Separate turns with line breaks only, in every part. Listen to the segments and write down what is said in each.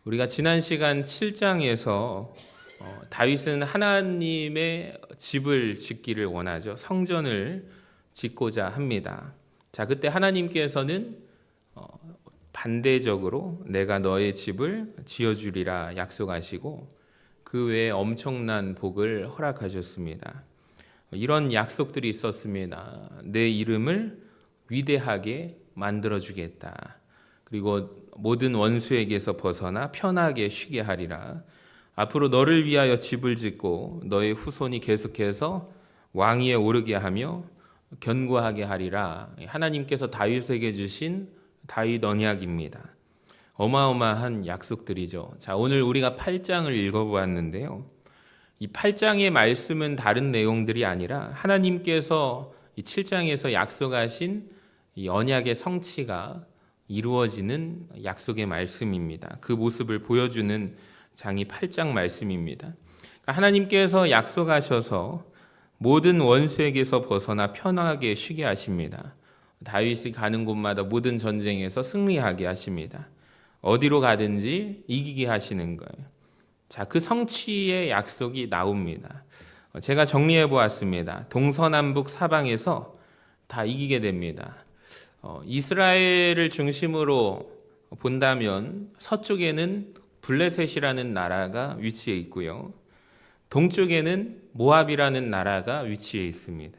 우리가 지난 시간 7장에서 다윗은 하나님의 집을 짓기를 원하죠. 성전을 짓고자 합니다. 자, 그때 하나님께서는 반대적으로 내가 너의 집을 지어주리라 약속하시고 그 외에 엄청난 복을 허락하셨습니다. 이런 약속들이 있었습니다. 내 이름을 위대하게 만들어주겠다. 그리고 모든 원수에게서 벗어나 편하게 쉬게 하리라. 앞으로 너를 위하여 집을 짓고 너의 후손이 계속해서 왕위에 오르게 하며 견고하게 하리라. 하나님께서 다윗에게 주신 다윗 언약입니다. 어마어마한 약속들이죠. 자, 오늘 우리가 8장을 읽어보았는데요. 이 8장의 말씀은 다른 내용들이 아니라 하나님께서 이 7장에서 약속하신 이 언약의 성취가 이루어지는 약속의 말씀입니다. 그 모습을 보여주는 장이 8장 말씀입니다. 하나님께서 약속하셔서 모든 원수에게서 벗어나 편하게 쉬게 하십니다. 다윗이 가는 곳마다 모든 전쟁에서 승리하게 하십니다. 어디로 가든지 이기게 하시는 거예요. 자, 그 성취의 약속이 나옵니다. 제가 정리해 보았습니다. 동서남북 사방에서 다 이기게 됩니다. 이스라엘을 중심으로 본다면 서쪽에는 블레셋이라는 나라가 위치해 있고요. 동쪽에는 모압이라는 나라가 위치해 있습니다.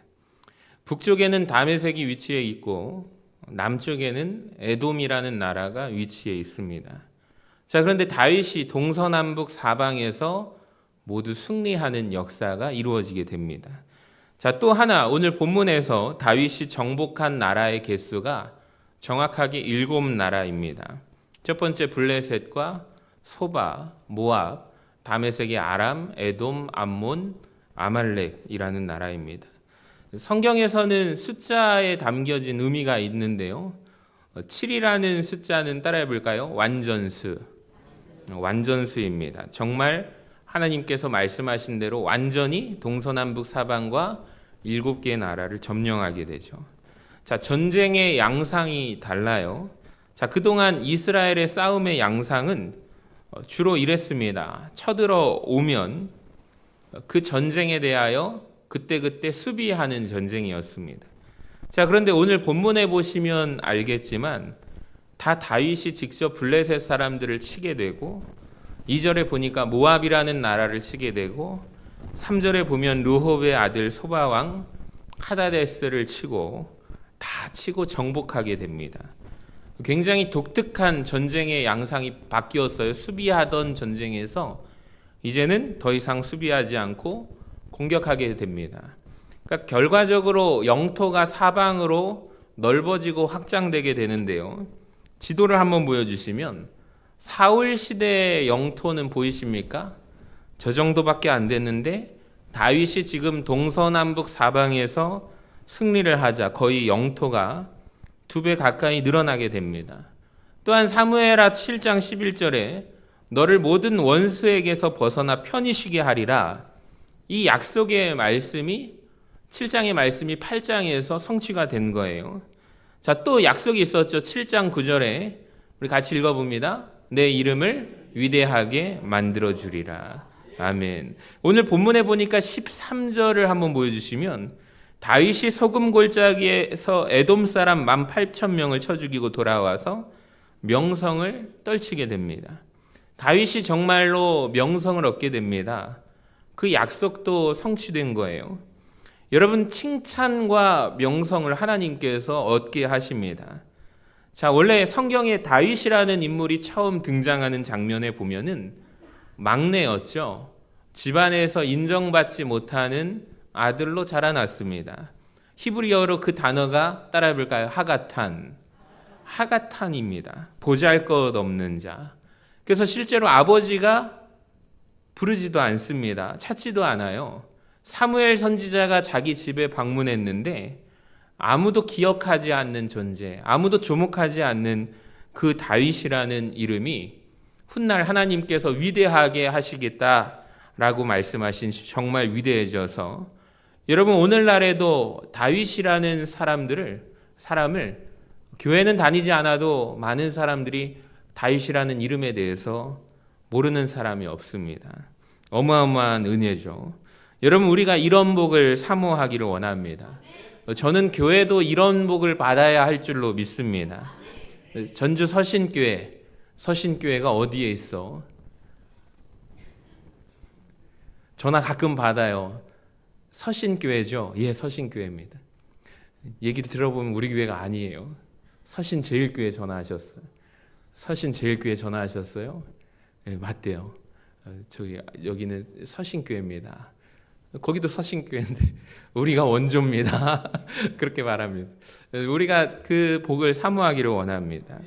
북쪽에는 다메섹이 위치해 있고 남쪽에는 에돔이라는 나라가 위치해 있습니다. 자, 그런데 다윗이 동서남북 사방에서 모두 승리하는 역사가 이루어지게 됩니다. 자, 또 하나 오늘 본문에서 다윗이 정복한 나라의 개수가 정확하게 7나라입니다. 첫 번째 블레셋과 소바, 모압, 다메섹의 아람, 에돔, 암몬, 아말렉이라는 나라입니다. 성경에서는 숫자에 담겨진 의미가 있는데요. 7이라는 숫자는 따라해 볼까요? 완전수입니다. 정말 하나님께서 말씀하신 대로 완전히 동서남북 사방과 7개의 나라를 점령하게 되죠. 자, 전쟁의 양상이 달라요. 자, 그동안 이스라엘의 싸움의 양상은 주로 이랬습니다. 쳐들어오면 그 전쟁에 대하여 그때그때 수비하는 전쟁이었습니다. 자, 그런데 오늘 본문에 보시면 알겠지만 다 다윗이 직접 블레셋 사람들을 치게 되고 2절에 보니까 모압이라는 나라를 치게 되고 3절에 보면 르홉의 아들 소바왕 하다데스를 치고 다 치고 정복하게 됩니다. 굉장히 독특한 전쟁의 양상이 바뀌었어요. 수비하던 전쟁에서 이제는 더 이상 수비하지 않고 공격하게 됩니다. 그러니까 결과적으로 영토가 사방으로 넓어지고 확장되게 되는데요. 지도를 한번 보여주시면 사울 시대의 영토는 보이십니까? 저 정도밖에 안 됐는데 다윗이 지금 동서남북 사방에서 승리를 하자 거의 영토가 2배 가까이 늘어나게 됩니다. 또한 사무엘하 7장 11절에 너를 모든 원수에게서 벗어나 편히 쉬게 하리라. 이 약속의 말씀이 7장의 말씀이 8장에서 성취가 된 거예요. 자, 또 약속이 있었죠. 7장 9절에 우리 같이 읽어봅니다. 내 이름을 위대하게 만들어주리라. 아멘. 오늘 본문에 보니까 13절을 한번 보여주시면 다윗이 소금 골짜기에서 에돔 사람 18,000명을 쳐 죽이고 돌아와서 명성을 떨치게 됩니다. 다윗이 정말로 명성을 얻게 됩니다. 그 약속도 성취된 거예요. 여러분, 칭찬과 명성을 하나님께서 얻게 하십니다. 자, 원래 성경에 다윗이라는 인물이 처음 등장하는 장면에 보면은 막내였죠. 집안에서 인정받지 못하는 아들로 자라났습니다. 히브리어로 그 단어가 따라해 볼까요? 하가탄입니다. 보잘것없는 자. 그래서 실제로 아버지가 부르지도 않습니다. 찾지도 않아요. 사무엘 선지자가 자기 집에 방문했는데 아무도 기억하지 않는 존재, 아무도 주목하지 않는 그 다윗이라는 이름이 훗날 하나님께서 위대하게 하시겠다라고 말씀하신 정말 위대해져서 여러분 오늘날에도 다윗이라는 사람을 교회는 다니지 않아도 많은 사람들이 다윗이라는 이름에 대해서 모르는 사람이 없습니다. 어마어마한 은혜죠. 여러분, 우리가 이런 복을 사모하기를 원합니다. 저는 교회도 이런 복을 받아야 할 줄로 믿습니다. 전주 서신교회가 어디에 있어? 전화 가끔 받아요. 서신교회죠? 예, 서신교회입니다. 얘기를 들어보면 우리 교회가 아니에요. 서신제일교회 전화하셨어요. 서신제일교회 전화하셨어요? 예, 맞대요. 여기는 서신교회입니다. 거기도 서신교회인데 우리가 원조입니다. 그렇게 말합니다. 우리가 그 복을 사모하기를 원합니다.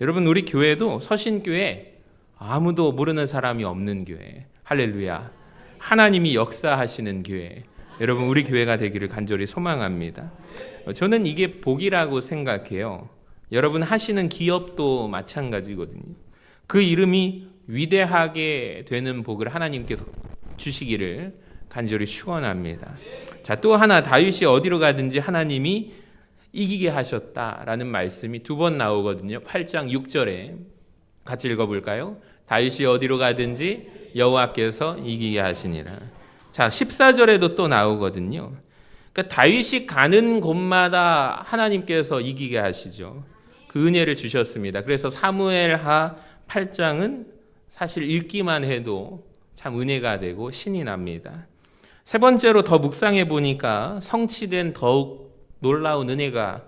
여러분, 우리 교회도 서신교회, 아무도 모르는 사람이 없는 교회. 할렐루야. 하나님이 역사하시는 교회. 여러분, 우리 교회가 되기를 간절히 소망합니다. 저는 이게 복이라고 생각해요. 여러분 하시는 기업도 마찬가지거든요. 그 이름이 위대하게 되는 복을 하나님께서 주시기를 간절히 축원합니다. 자, 또 하나, 다윗이 어디로 가든지 하나님이 이기게 하셨다라는 말씀이 두 번 나오거든요. 8장 6절에 같이 읽어볼까요? 다윗이 어디로 가든지 여호와께서 이기게 하시니라. 자, 14절에도 또 나오거든요. 그러니까 다윗이 가는 곳마다 하나님께서 이기게 하시죠. 그 은혜를 주셨습니다. 그래서 사무엘하 8장은 사실 읽기만 해도 참 은혜가 되고 신이 납니다. 세 번째로 더 묵상해 보니까 성취된 더욱 놀라운 은혜가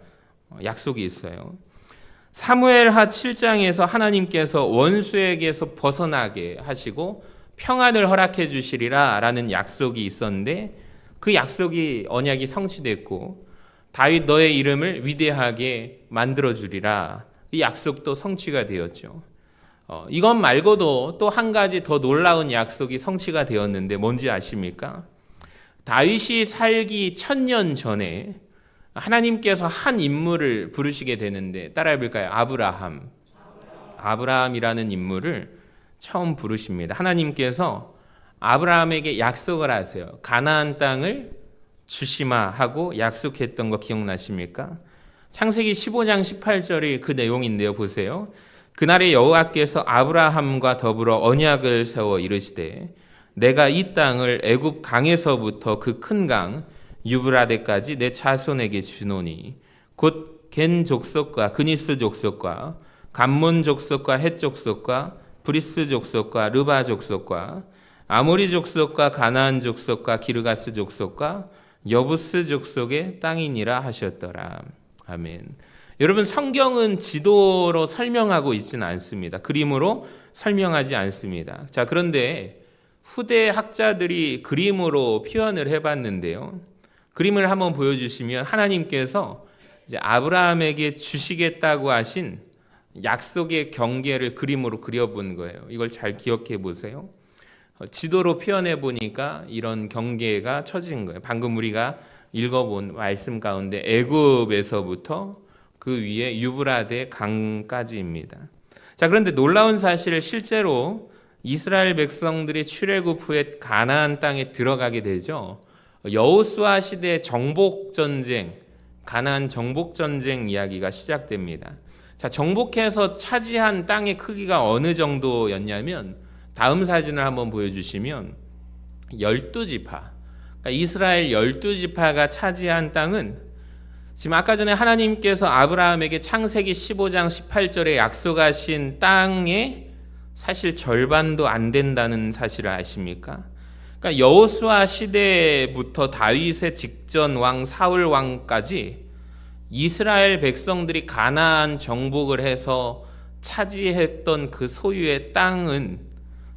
약속이 있어요. 사무엘하 7장에서 하나님께서 원수에게서 벗어나게 하시고 평안을 허락해 주시리라 라는 약속이 있었는데, 그 약속이 언약이 성취됐고 다윗 너의 이름을 위대하게 만들어 주리라, 이 약속도 성취가 되었죠. 이것 말고도 또 한 가지 더 놀라운 약속이 성취가 되었는데 뭔지 아십니까? 다윗이 살기 1000년 전에 하나님께서 한 인물을 부르시게 되는데, 따라해 볼까요? 아브라함이라는 인물을 처음 부르십니다. 하나님께서 아브라함에게 약속을 하세요. 가나안 땅을 주시마 하고 약속했던 거 기억나십니까? 창세기 15장 18절이 그 내용인데요. 보세요. 그날에 여호와께서 아브라함과 더불어 언약을 세워 이르시되 내가 이 땅을 애굽 강에서부터 그 큰 강 유브라데까지 내 자손에게 주노니 곧 겐 족속과 그니스 족속과 감몬 족속과 헷 족속과 브리스 족속과 르바 족속과 아모리 족속과 가나안 족속과 기르가스 족속과 여부스 족속의 땅이니라 하셨더라. 아멘. 여러분, 성경은 지도로 설명하고 있지는 않습니다. 그림으로 설명하지 않습니다. 자, 그런데 후대 학자들이 그림으로 표현을 해봤는데요. 그림을 한번 보여주시면 하나님께서 이제 아브라함에게 주시겠다고 하신 약속의 경계를 그림으로 그려본 거예요. 이걸 잘 기억해 보세요. 지도로 표현해 보니까 이런 경계가 쳐진 거예요. 방금 우리가 읽어본 말씀 가운데 애굽에서부터 그 위에 유브라데 강까지입니다. 자, 그런데 놀라운 사실을 실제로 이스라엘 백성들이 출애굽 후에 가나안 땅에 들어가게 되죠. 여호수아 시대 정복 전쟁, 가나안 정복 전쟁 이야기가 시작됩니다. 자, 정복해서 차지한 땅의 크기가 어느 정도였냐면, 다음 사진을 한번 보여주시면 12지파, 그러니까 이스라엘 12지파가 차지한 땅은 지금 아까 전에 하나님께서 아브라함에게 창세기 15장 18절에 약속하신 땅의 사실 절반도 안 된다는 사실을 아십니까? 그러니까 여호수아 시대부터 다윗의 직전 왕 사울 왕까지 이스라엘 백성들이 가나안 정복을 해서 차지했던 그 소유의 땅은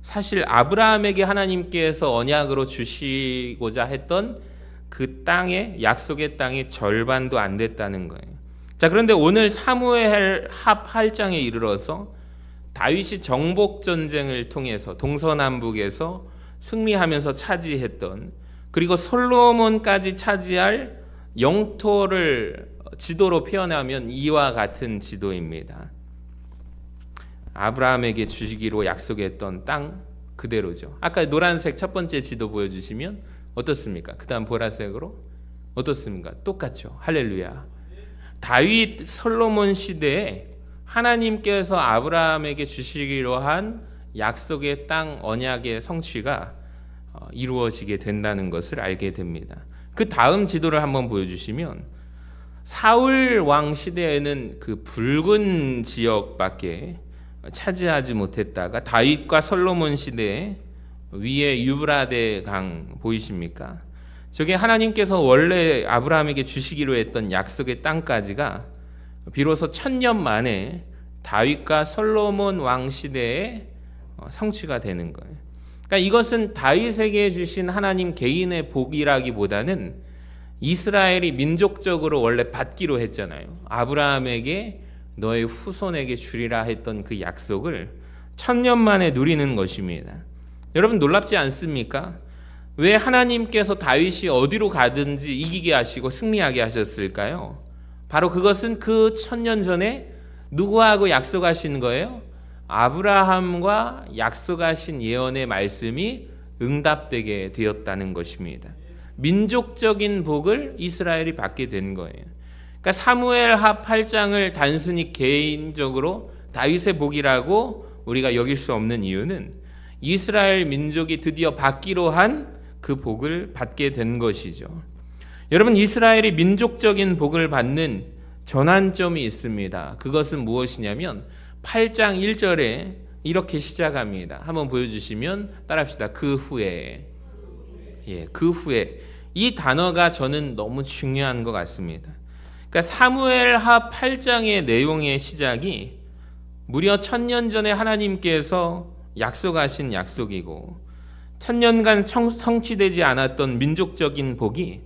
사실 아브라함에게 하나님께서 언약으로 주시고자 했던 그 땅의 약속의 땅의 절반도 안 됐다는 거예요. 자, 그런데 오늘 사무엘하 8장에 이르러서 다윗이 정복 전쟁을 통해서 동서남북에서 승리하면서 차지했던, 그리고 솔로몬까지 차지할 영토를 지도로 표현하면 이와 같은 지도입니다. 아브라함에게 주시기로 약속했던 땅 그대로죠. 아까 노란색 첫 번째 지도 보여주시면 어떻습니까? 그 다음 보라색으로 어떻습니까? 똑같죠. 할렐루야. 다윗 솔로몬 시대에 하나님께서 아브라함에게 주시기로 한 약속의 땅 언약의 성취가 이루어지게 된다는 것을 알게 됩니다. 그 다음 지도를 한번 보여주시면 사울 왕 시대에는 그 붉은 지역밖에 차지하지 못했다가 다윗과 솔로몬 시대에 위에 유브라데 강 보이십니까? 저게 하나님께서 원래 아브라함에게 주시기로 했던 약속의 땅까지가 비로소 1000년 만에 다윗과 솔로몬 왕 시대에 성취가 되는 거예요. 그러니까 이것은 다윗에게 주신 하나님 개인의 복이라기보다는 이스라엘이 민족적으로 원래 받기로 했잖아요. 아브라함에게 너의 후손에게 주리라 했던 그 약속을 1000년 만에 누리는 것입니다. 여러분 놀랍지 않습니까? 왜 하나님께서 다윗이 어디로 가든지 이기게 하시고 승리하게 하셨을까요? 바로 그것은 그 1000년 전에 누구하고 약속하신 거예요? 아브라함과 약속하신 예언의 말씀이 응답되게 되었다는 것입니다. 민족적인 복을 이스라엘이 받게 된 거예요. 그러니까 사무엘하 8장을 단순히 개인적으로 다윗의 복이라고 우리가 여길 수 없는 이유는 이스라엘 민족이 드디어 받기로 한 그 복을 받게 된 것이죠. 여러분 이스라엘이 민족적인 복을 받는 전환점이 있습니다. 그것은 무엇이냐면 8장 1절에 이렇게 시작합니다. 한번 보여주시면 따라합시다. 그 후에. 그 후에. 이 단어가 저는 너무 중요한 것 같습니다. 그러니까 사무엘하 8장의 내용의 시작이 무려 1000년 전에 하나님께서 약속하신 약속이고 1000년간 성취되지 않았던 민족적인 복이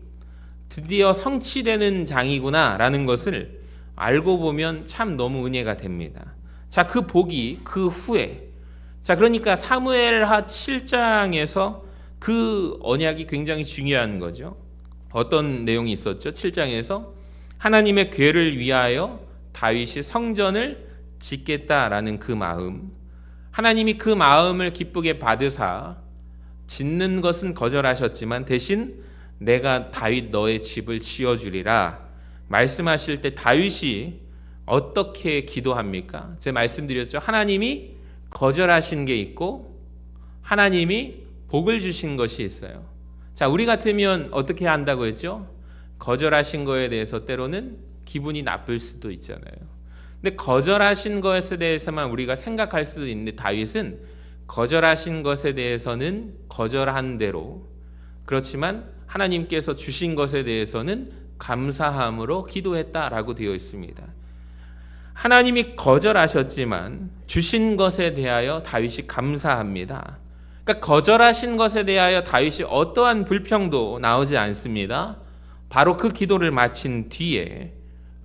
드디어 성취되는 장이구나 라는 것을 알고 보면 참 너무 은혜가 됩니다. 자, 그 복이 그 후에, 자, 그러니까 사무엘하 7장에서 그 언약이 굉장히 중요한 거죠. 어떤 내용이 있었죠? 7장에서 하나님의 궤를 위하여 다윗이 성전을 짓겠다라는 그 마음, 하나님이 그 마음을 기쁘게 받으사 짓는 것은 거절하셨지만 대신 내가 다윗 너의 집을 지어주리라 말씀하실 때 다윗이 어떻게 기도합니까? 제가 말씀드렸죠. 하나님이 거절하신 게 있고 하나님이 복을 주신 것이 있어요. 자, 우리 같으면 어떻게 한다고 했죠? 거절하신 거에 대해서 때로는 기분이 나쁠 수도 있잖아요. 근데 거절하신 것에 대해서만 우리가 생각할 수도 있는데 다윗은 거절하신 것에 대해서는 거절한 대로, 그렇지만 하나님께서 주신 것에 대해서는 감사함으로 기도했다라고 되어 있습니다. 하나님이 거절하셨지만 주신 것에 대하여 다윗이 감사합니다. 그러니까 거절하신 것에 대하여 다윗이 어떠한 불평도 나오지 않습니다. 바로 그 기도를 마친 뒤에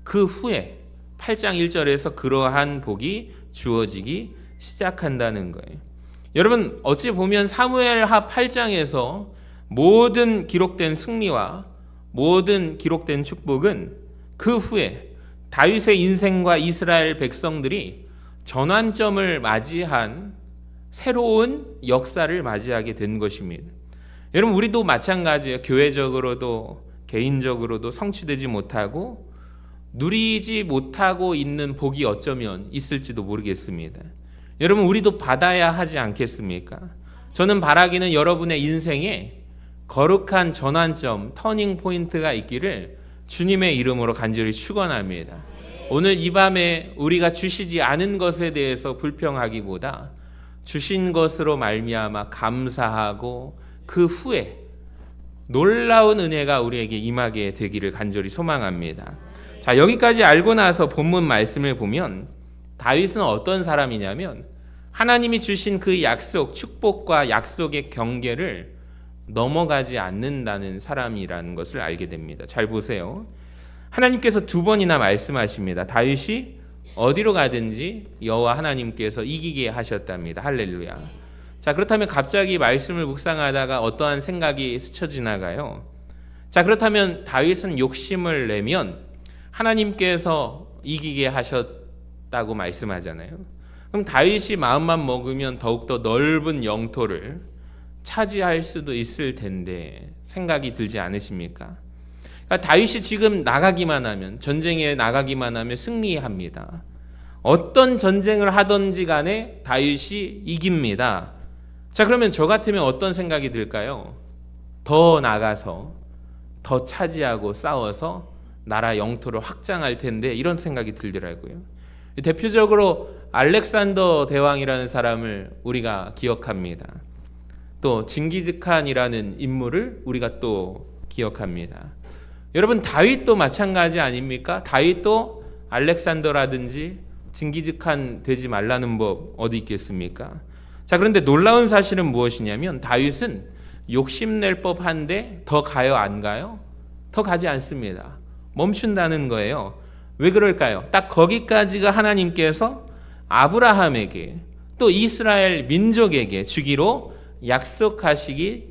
그 후에 8장 1절에서 그러한 복이 주어지기 시작한다는 거예요. 여러분 어찌 보면 사무엘하 8장에서 모든 기록된 승리와 모든 기록된 축복은 그 후에 다윗의 인생과 이스라엘 백성들이 전환점을 맞이한 새로운 역사를 맞이하게 된 것입니다. 여러분 우리도 마찬가지예요. 교회적으로도 개인적으로도 성취되지 못하고 누리지 못하고 있는 복이 어쩌면 있을지도 모르겠습니다. 여러분 우리도 받아야 하지 않겠습니까? 저는 바라기는 여러분의 인생에 거룩한 전환점, 터닝 포인트가 있기를 주님의 이름으로 간절히 축원합니다. 오늘 이 밤에 우리가 주시지 않은 것에 대해서 불평하기보다 주신 것으로 말미암아 감사하고 그 후에 놀라운 은혜가 우리에게 임하게 되기를 간절히 소망합니다. 자, 여기까지 알고 나서 본문 말씀을 보면 다윗은 어떤 사람이냐면 하나님이 주신 그 약속, 축복과 약속의 경계를 넘어가지 않는다는 사람이라는 것을 알게 됩니다. 잘 보세요. 하나님께서 2번이나 말씀하십니다. 다윗이 어디로 가든지 여호와 하나님께서 이기게 하셨답니다. 할렐루야. 자, 그렇다면 갑자기 말씀을 묵상하다가 어떠한 생각이 스쳐 지나가요? 자, 그렇다면 다윗은 욕심을 내면 하나님께서 이기게 하셨다고 말씀하잖아요. 그럼 다윗이 마음만 먹으면 더욱더 넓은 영토를 차지할 수도 있을 텐데 생각이 들지 않으십니까? 그러니까 다윗이 지금 나가기만 하면, 전쟁에 나가기만 하면 승리합니다. 어떤 전쟁을 하든지 간에 다윗이 이깁니다. 자, 그러면 저 같으면 어떤 생각이 들까요? 더 나가서 더 차지하고 싸워서 나라 영토를 확장할 텐데, 이런 생각이 들더라고요. 대표적으로 알렉산더 대왕이라는 사람을 우리가 기억합니다. 또 징기즈칸이라는 인물을 우리가 또 기억합니다. 여러분, 다윗도 마찬가지 아닙니까? 다윗도 알렉산더라든지 징기즈칸 되지 말라는 법 어디 있겠습니까? 자, 그런데 놀라운 사실은 무엇이냐면 다윗은 욕심낼 법한데 더 가요, 안 가요? 더 가지 않습니다. 멈춘다는 거예요. 왜 그럴까요? 딱 거기까지가 하나님께서 아브라함에게 또 이스라엘 민족에게 주기로 약속하신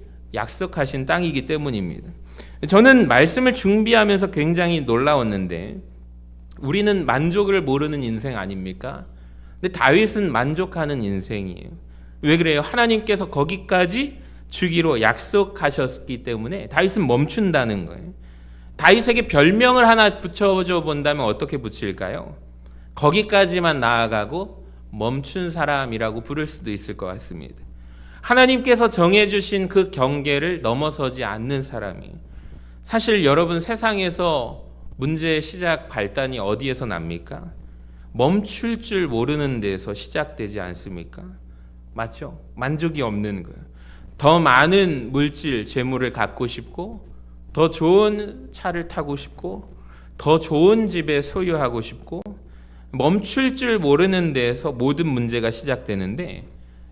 땅이기 때문입니다. 저는 말씀을 준비하면서 굉장히 놀라웠는데, 우리는 만족을 모르는 인생 아닙니까? 근데 다윗은 만족하는 인생이에요. 왜 그래요? 하나님께서 거기까지 주기로 약속하셨기 때문에 다윗은 멈춘다는 거예요. 다윗에게 별명을 하나 붙여줘 본다면 어떻게 붙일까요? 거기까지만 나아가고 멈춘 사람이라고 부를 수도 있을 것 같습니다. 하나님께서 정해주신 그 경계를 넘어서지 않는 사람이. 사실 여러분, 세상에서 문제의 시작 발단이 어디에서 납니까? 멈출 줄 모르는 데서 시작되지 않습니까? 맞죠? 만족이 없는 거예요. 더 많은 물질, 재물을 갖고 싶고, 더 좋은 차를 타고 싶고, 더 좋은 집에 소유하고 싶고, 멈출 줄 모르는 데에서 모든 문제가 시작되는데,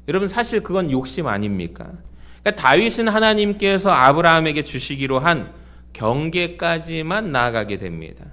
여러분, 사실 그건 욕심 아닙니까? 그러니까 다윗은 하나님께서 아브라함에게 주시기로 한 경계까지만 나아가게 됩니다.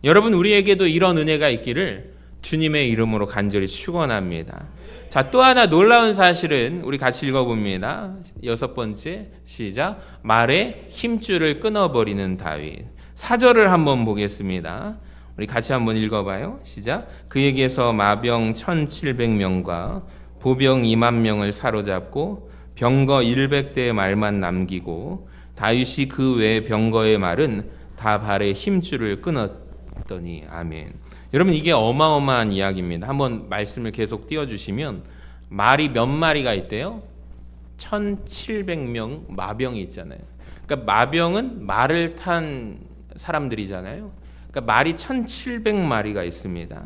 여러분, 우리에게도 이런 은혜가 있기를 주님의 이름으로 간절히 축원합니다. 자, 또 하나 놀라운 사실은 우리 같이 읽어봅니다. 6번째, 시작. 말에 힘줄을 끊어버리는 다윗. 4절을 한번 보겠습니다. 우리 같이 한번 읽어봐요. 시작. 그에게서 마병 1700명과 보병 2만 명을 사로잡고 병거 100대의 말만 남기고, 다윗이 그 외 병거의 말은 다 발에 힘줄을 끊었더니. 아멘. 여러분, 이게 어마어마한 이야기입니다. 한번 말씀을 계속 띄워주시면, 말이 몇 마리가 있대요? 1700명 마병이 있잖아요. 그러니까 마병은 말을 탄 사람들이잖아요. 그러니까 말이 1700마리가 있습니다.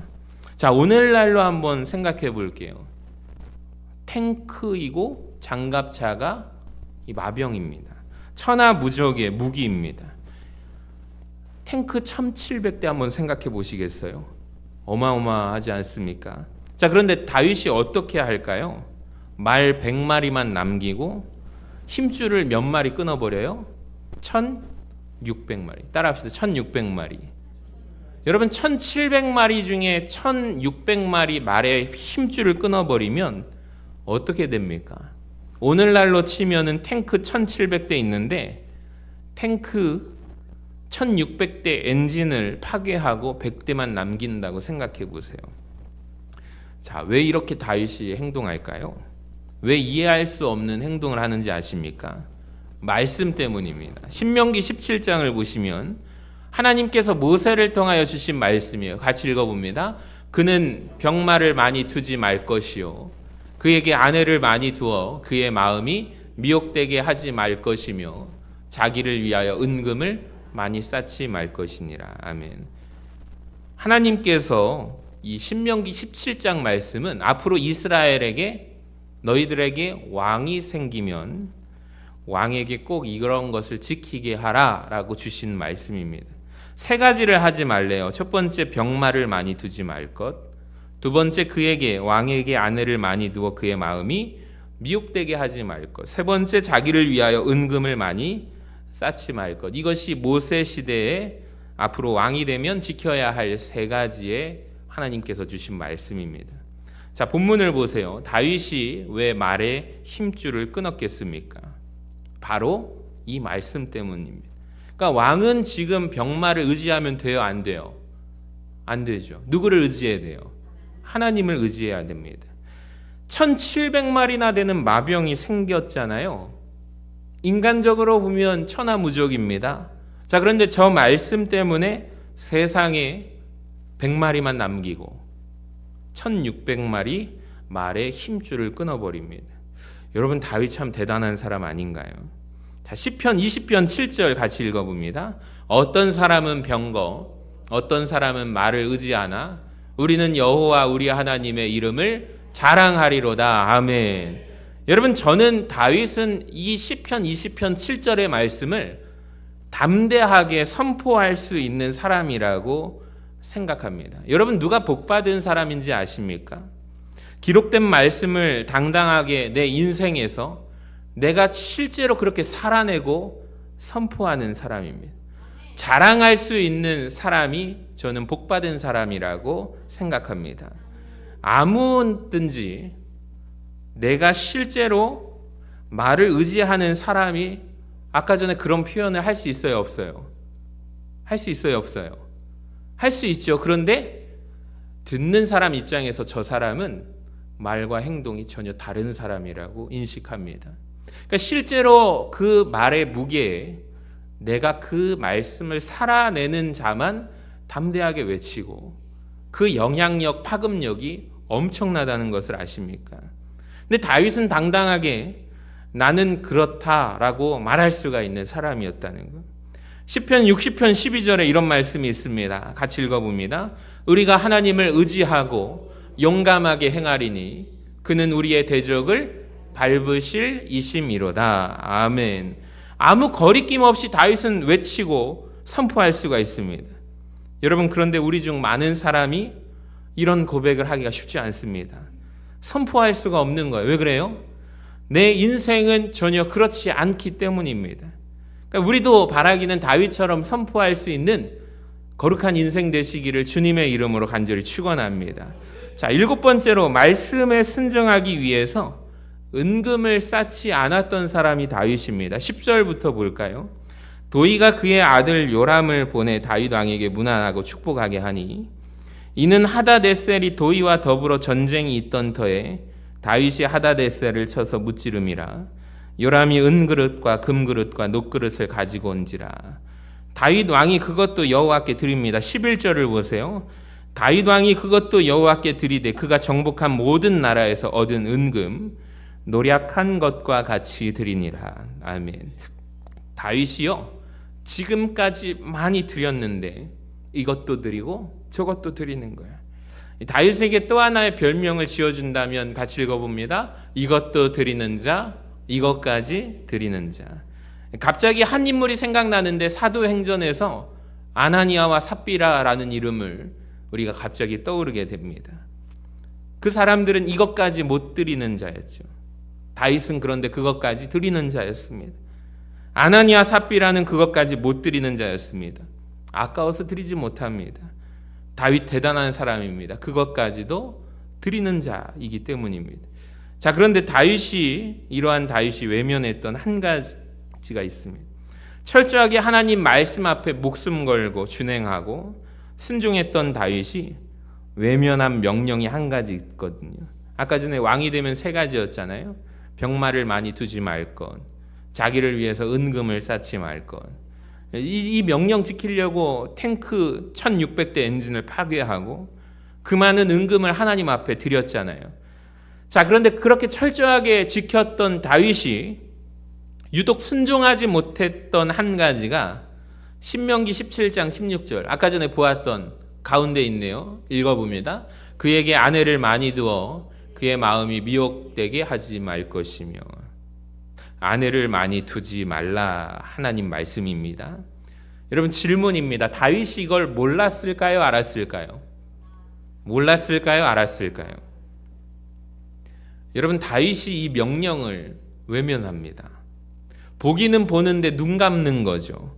자, 오늘날로 한번 생각해 볼게요. 탱크이고 장갑차가 이 마병입니다. 천하무적의 무기입니다. 탱크 1700대 한번 생각해 보시겠어요? 어마어마하지 않습니까? 자, 그런데 다윗이 어떻게 할까요? 말 100마리만 남기고 힘줄을 몇 마리 끊어버려요? 1600마리. 따라합시다. 1600마리. 여러분, 1700마리 중에 1600마리 말에 힘줄을 끊어버리면 어떻게 됩니까? 오늘날로 치면은 탱크 1700대 있는데, 탱크 1600대 엔진을 파괴하고 100대만 남긴다고 생각해 보세요. 자, 왜 이렇게 다윗이 행동할까요? 왜 이해할 수 없는 행동을 하는지 아십니까? 말씀 때문입니다. 신명기 17장을 보시면 하나님께서 모세를 통하여 주신 말씀이에요. 같이 읽어봅니다. 그는 병마를 많이 두지 말 것이요, 그에게 아내를 많이 두어 그의 마음이 미혹되게 하지 말 것이며, 자기를 위하여 은금을 많이 쌓지 말 것이니라. 아멘. 하나님께서 이 신명기 17장 말씀은 앞으로 이스라엘에게, 너희들에게 왕이 생기면 왕에게 꼭 이런 것을 지키게 하라라고 주신 말씀입니다. 세 가지를 하지 말래요. 첫 번째, 병마를 많이 두지 말 것. 두 번째, 그에게, 왕에게 아내를 많이 두어 그의 마음이 미혹되게 하지 말 것. 세 번째, 자기를 위하여 은금을 많이 쌓지 말 것. 이것이 모세 시대에 앞으로 왕이 되면 지켜야 할 세 가지의 하나님께서 주신 말씀입니다. 자, 본문을 보세요. 다윗이 왜 말에 힘줄을 끊었겠습니까? 바로 이 말씀 때문입니다. 그러니까 왕은 지금 병마를 의지하면 돼요, 안 돼요? 안 되죠. 누구를 의지해야 돼요? 하나님을 의지해야 됩니다. 1700마리나 되는 마병이 생겼잖아요. 인간적으로 보면 천하무적입니다. 자, 그런데 저 말씀 때문에 세상에 100마리만 남기고 1600마리 말의 힘줄을 끊어버립니다. 여러분, 다윗 참 대단한 사람 아닌가요? 자, 시편 20편 7절 같이 읽어봅니다. 어떤 사람은 병거, 어떤 사람은 말을 의지하나 우리는 여호와 우리 하나님의 이름을 자랑하리로다. 아멘. 여러분, 저는 다윗은 이 시편 20편 7절의 말씀을 담대하게 선포할 수 있는 사람이라고 생각합니다. 여러분, 누가 복받은 사람인지 아십니까? 기록된 말씀을 당당하게 내 인생에서 내가 실제로 그렇게 살아내고 선포하는 사람입니다. 자랑할 수 있는 사람이 저는 복받은 사람이라고 생각합니다. 아무든지 내가 실제로 말을 의지하는 사람이 아까 전에 그런 표현을 할 수 있어요, 없어요? 할 수 있어요, 없어요? 할 수 있죠. 그런데 듣는 사람 입장에서 저 사람은 말과 행동이 전혀 다른 사람이라고 인식합니다. 그러니까 실제로 그 말의 무게에 내가 그 말씀을 살아내는 자만 담대하게 외치고 그 영향력, 파급력이 엄청나다는 것을 아십니까? 근데 다윗은 당당하게 나는 그렇다라고 말할 수가 있는 사람이었다는 것. 시편 60편 12절에 이런 말씀이 있습니다. 같이 읽어봅니다. 우리가 하나님을 의지하고 용감하게 행하리니 그는 우리의 대적을 밟으실 이심이로다. 아멘. 아무 거리낌 없이 다윗은 외치고 선포할 수가 있습니다. 여러분, 그런데 우리 중 많은 사람이 이런 고백을 하기가 쉽지 않습니다. 선포할 수가 없는 거예요. 왜 그래요? 내 인생은 전혀 그렇지 않기 때문입니다. 그러니까 우리도 바라기는 다윗처럼 선포할 수 있는 거룩한 인생 되시기를 주님의 이름으로 간절히 축원합니다. 자, 7번째로 말씀에 순종하기 위해서 은금을 쌓지 않았던 사람이 다윗입니다. 10절부터 볼까요? 도의가 그의 아들 요람을 보내 다윗 왕에게 문안하고 축복하게 하니 이는 하다데셀이 도의와 더불어 전쟁이 있던 터에 다윗이 하다데셀을 쳐서 무찌름이라. 요람이 은그릇과 금그릇과 녹그릇을 가지고 온지라. 다윗 왕이 그것도 여호와께 드립니다. 11절을 보세요. 다윗 왕이 그것도 여호와께 드리되 그가 정복한 모든 나라에서 얻은 은금 노략한 것과 같이 드리니라. 아멘. 다윗이요, 지금까지 많이 드렸는데 이것도 드리고 저것도 드리는 거야. 다윗에게 또 하나의 별명을 지어준다면 같이 읽어봅니다. 이것도 드리는 자, 이것까지 드리는 자. 갑자기 한 인물이 생각나는데 사도행전에서 아나니아와 삽비라라는 이름을 우리가 갑자기 떠오르게 됩니다. 그 사람들은 이것까지 못 드리는 자였죠. 다윗은 그런데 그것까지 드리는 자였습니다. 아나니아 삽비라는 그것까지 못 드리는 자였습니다. 아까워서 드리지 못합니다. 다윗 대단한 사람입니다. 그것까지도 드리는 자이기 때문입니다. 자, 그런데 이러한 다윗이 외면했던 한 가지가 있습니다. 철저하게 하나님 말씀 앞에 목숨 걸고 준행하고 순종했던 다윗이 외면한 명령이 한 가지 있거든요. 아까 전에 왕이 되면 3가지였잖아요. 병마를 많이 두지 말 것, 자기를 위해서 은금을 쌓지 말 것. 이 명령 지키려고 탱크 1600대 엔진을 파괴하고 그 많은 은금을 하나님 앞에 드렸잖아요. 자, 그런데 그렇게 철저하게 지켰던 다윗이 유독 순종하지 못했던 한 가지가 신명기 17장 16절, 아까 전에 보았던 가운데 있네요. 읽어봅니다. 그에게 아내를 많이 두어 그의 마음이 미혹되게 하지 말 것이며. 아내를 많이 두지 말라, 하나님 말씀입니다. 여러분, 질문입니다. 다윗이 이걸 몰랐을까요? 알았을까요? 몰랐을까요? 알았을까요? 여러분, 다윗이 이 명령을 외면합니다. 보기는 보는데 눈 감는 거죠.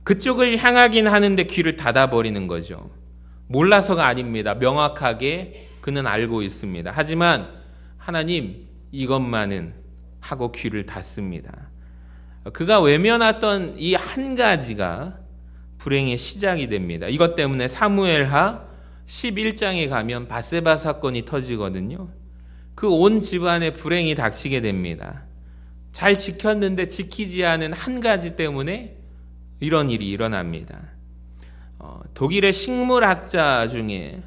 그쪽을 향하긴 하는데 귀를 닫아버리는 거죠. 몰라서가 아닙니다. 명확하게 그는 알고 있습니다. 하지만 하나님, 이것만은 하고 귀를 닫습니다. 그가 외면했던 이 한 가지가 불행의 시작이 됩니다. 이것 때문에 사무엘하 11장에 가면 밧세바 사건이 터지거든요. 그 온 집안에 불행이 닥치게 됩니다. 잘 지켰는데 지키지 않은 한 가지 때문에 이런 일이 일어납니다. 독일의 식물학자 중에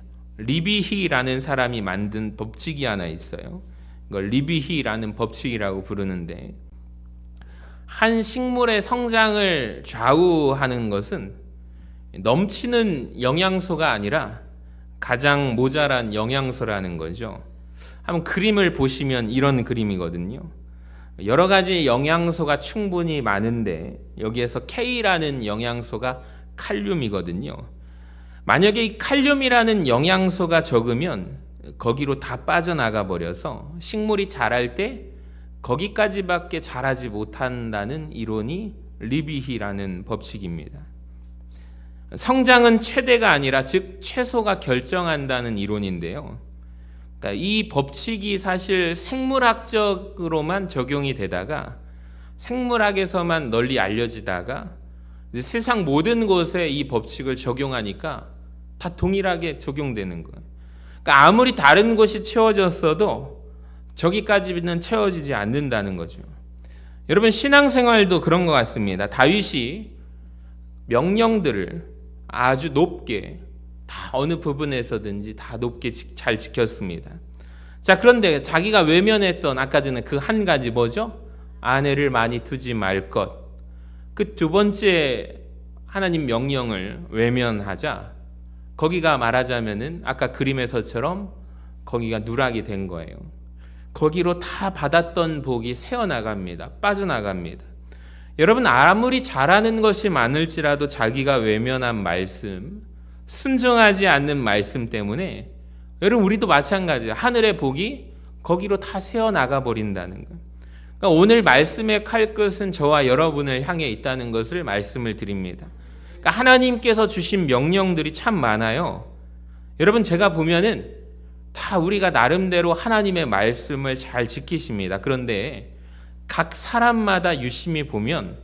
리비히라는 사람이 만든 법칙이 하나 있어요. 이걸 리비히라는 법칙이라고 부르는데, 한 식물의 성장을 좌우하는 것은 넘치는 영양소가 아니라 가장 모자란 영양소라는 거죠. 한번 그림을 보시면 이런 그림이거든요. 여러 가지 영양소가 충분히 많은데 여기에서 K라는 영양소가 칼륨이거든요. 만약에 이 칼륨이라는 영양소가 적으면 거기로 다 빠져나가 버려서 식물이 자랄 때 거기까지밖에 자라지 못한다는 이론이 리비히라는 법칙입니다. 성장은 최대가 아니라 즉 최소가 결정한다는 이론인데요. 그러니까 이 법칙이 사실 생물학적으로만 적용이 되다가 생물학에서만 널리 알려지다가 이제 세상 모든 곳에 이 법칙을 적용하니까 다 동일하게 적용되는 거예요. 그러니까 아무리 다른 곳이 채워졌어도 저기까지는 채워지지 않는다는 거죠. 여러분, 신앙생활도 그런 것 같습니다. 다윗이 명령들을 아주 높게 다 어느 부분에서든지 다 높게 잘 지켰습니다. 자, 그런데 자기가 외면했던 아까 전에 그 한 가지 뭐죠? 아내를 많이 두지 말 것. 그 두 번째 하나님 명령을 외면하자 거기가 말하자면은 아까 그림에서처럼 거기가 누락이 된 거예요. 거기로 다 받았던 복이 새어나갑니다. 빠져나갑니다. 여러분, 아무리 잘하는 것이 많을지라도 자기가 외면한 말씀, 순종하지 않는 말씀 때문에 여러분 우리도 마찬가지예요. 하늘의 복이 거기로 다 새어나가 버린다는 거예요. 그러니까 오늘 말씀의 칼끝은 저와 여러분을 향해 있다는 것을 말씀을 드립니다. 그러니까 하나님께서 주신 명령들이 참 많아요. 여러분, 제가 보면은 다 우리가 나름대로 하나님의 말씀을 잘 지키십니다. 그런데 각 사람마다 유심히 보면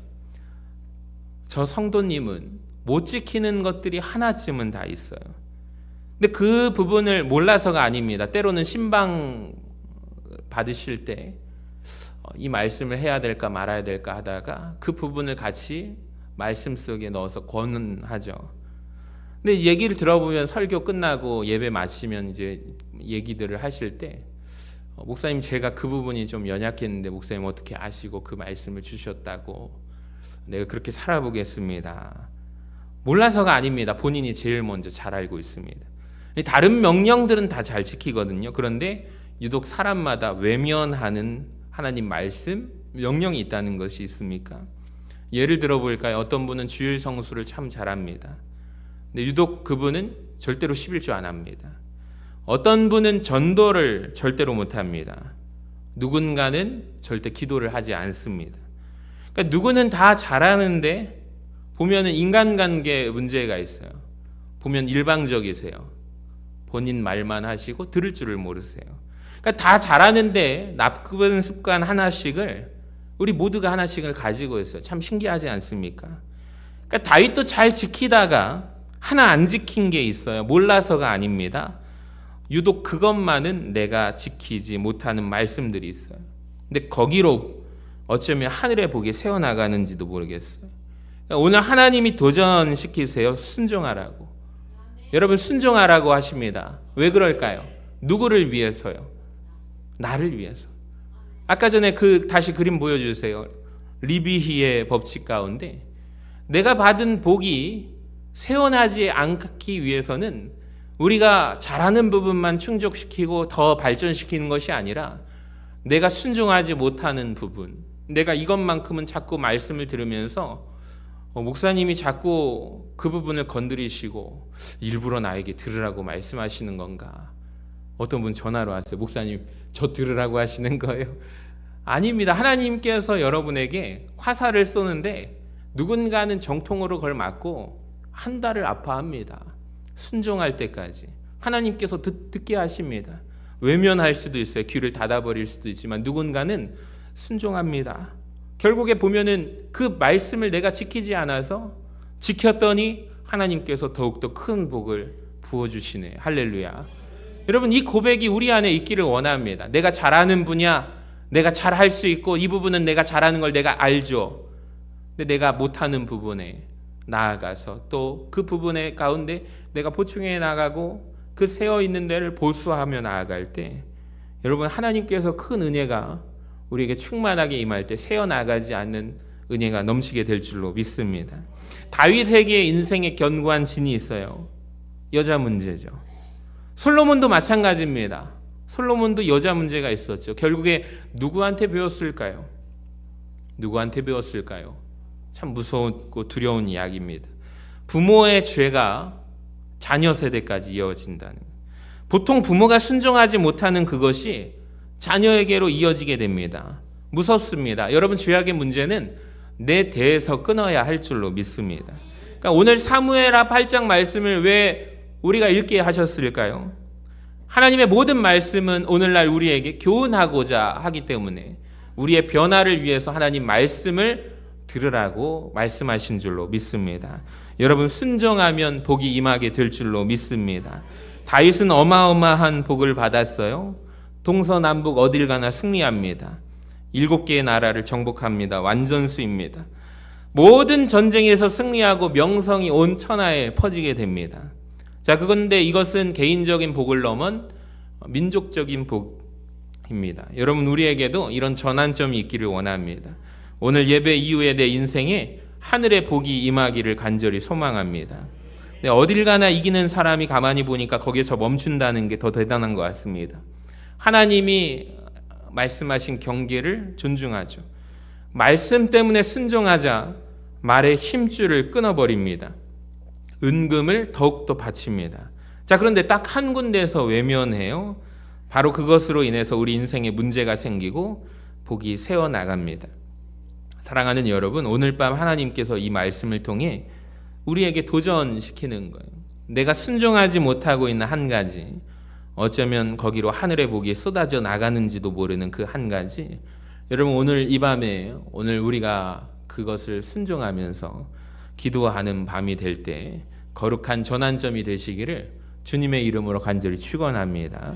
저 성도님은 못 지키는 것들이 하나쯤은 다 있어요. 근데 그 부분을 몰라서가 아닙니다. 때로는 신방 받으실 때 이 말씀을 해야 될까 말아야 될까 하다가 그 부분을 같이 말씀 속에 넣어서 권하죠. 근데 얘기를 들어보면 설교 끝나고 예배 마치면 이제 얘기들을 하실 때 목사님, 제가 그 부분이 좀 연약했는데 목사님 어떻게 아시고 그 말씀을 주셨다고, 내가 그렇게 살아보겠습니다. 몰라서가 아닙니다. 본인이 제일 먼저 잘 알고 있습니다. 다른 명령들은 다 잘 지키거든요. 그런데 유독 사람마다 외면하는 하나님 말씀, 명령이 있다는 것이 있습니까? 예를 들어 볼까요? 어떤 분은 주일 성수를 참 잘합니다. 근데 유독 그분은 절대로 11조 안 합니다. 어떤 분은 전도를 절대로 못합니다. 누군가는 절대 기도를 하지 않습니다. 그러니까 누구는 다 잘하는데 보면은 인간관계 문제가 있어요. 보면 일방적이세요. 본인 말만 하시고 들을 줄을 모르세요. 그러니까 다 잘하는데 나쁜 습관 하나씩을 우리 모두가 하나씩을 가지고 있어요. 참 신기하지 않습니까? 그러니까 다윗도 잘 지키다가 하나 안 지킨 게 있어요. 몰라서가 아닙니다. 유독 그것만은 내가 지키지 못하는 말씀들이 있어요. 근데 거기로 어쩌면 하늘의 복이 새어나가는지도 모르겠어요. 그러니까 오늘 하나님이 도전시키세요. 순종하라고. 여러분, 순종하라고 하십니다. 왜 그럴까요? 누구를 위해서요? 나를 위해서. 아까 전에 다시 그림 보여주세요. 리비히의 법칙 가운데 내가 받은 복이 새어나지 않기 위해서는 우리가 잘하는 부분만 충족시키고 더 발전시키는 것이 아니라 내가 순종하지 못하는 부분, 내가 이것만큼은 자꾸 말씀을 들으면서 목사님이 자꾸 그 부분을 건드리시고 일부러 나에게 들으라고 말씀하시는 건가? 어떤 분 전화로 왔어요. 목사님, 저 들으라고 하시는 거예요? 아닙니다. 하나님께서 여러분에게 화살을 쏘는데 누군가는 정통으로 그걸 맞고 한 달을 아파합니다. 순종할 때까지 하나님께서 듣게 하십니다. 외면할 수도 있어요. 귀를 닫아버릴 수도 있지만 누군가는 순종합니다. 결국에 보면은 그 말씀을 내가 지키지 않아서 지켰더니 하나님께서 더욱더 큰 복을 부어주시네. 할렐루야. 여러분, 이 고백이 우리 안에 있기를 원합니다. 내가 잘하는 분야, 내가 잘할 수 있고 이 부분은 내가 잘하는 걸 내가 알죠. 근데 내가 못하는 부분에 나아가서 또 그 부분의 가운데 내가 보충해 나가고 그 세어 있는 데를 보수하며 나아갈 때 여러분 하나님께서 큰 은혜가 우리에게 충만하게 임할 때 세어 나가지 않는 은혜가 넘치게 될 줄로 믿습니다. 다윗에게 인생의 견고한 진이 있어요. 여자 문제죠. 솔로몬도 마찬가지입니다. 솔로몬도 여자 문제가 있었죠. 결국에 누구한테 배웠을까요? 누구한테 배웠을까요? 참 무섭고 두려운 이야기입니다. 부모의 죄가 자녀 세대까지 이어진다는 거예요. 보통 부모가 순종하지 못하는 그것이 자녀에게로 이어지게 됩니다. 무섭습니다. 여러분 죄악의 문제는 내 대에서 끊어야 할 줄로 믿습니다. 그러니까 오늘 사무엘하 8장 말씀을 왜 우리가 읽게 하셨을까요? 하나님의 모든 말씀은 오늘날 우리에게 교훈하고자 하기 때문에 우리의 변화를 위해서 하나님 말씀을 들으라고 말씀하신 줄로 믿습니다. 여러분 순종하면 복이 임하게 될 줄로 믿습니다. 다윗은 어마어마한 복을 받았어요. 동서남북 어딜 가나 승리합니다. 7개의 나라를 정복합니다. 완전수입니다. 모든 전쟁에서 승리하고 명성이 온 천하에 퍼지게 됩니다. 자, 그런데 이것은 개인적인 복을 넘은 민족적인 복입니다. 여러분 우리에게도 이런 전환점이 있기를 원합니다. 오늘 예배 이후에 내 인생에 하늘의 복이 임하기를 간절히 소망합니다. 근데 어딜 가나 이기는 사람이 가만히 보니까 거기에서 멈춘다는 게 더 대단한 것 같습니다. 하나님이 말씀하신 경계를 존중하죠. 말씀 때문에 순종하자 말의 힘줄을 끊어버립니다. 은금을 더욱더 바칩니다. 자, 그런데 딱 한 군데에서 외면해요. 바로 그것으로 인해서 우리 인생에 문제가 생기고 복이 새어나갑니다. 사랑하는 여러분, 오늘 밤 하나님께서 이 말씀을 통해 우리에게 도전시키는 거예요. 내가 순종하지 못하고 있는 한 가지, 어쩌면 거기로 하늘의 복이 쏟아져 나가는지도 모르는 그 한 가지, 여러분 오늘 이 밤에 오늘 우리가 그것을 순종하면서 기도하는 밤이 될 때 거룩한 전환점이 되시기를 주님의 이름으로 간절히 축원합니다.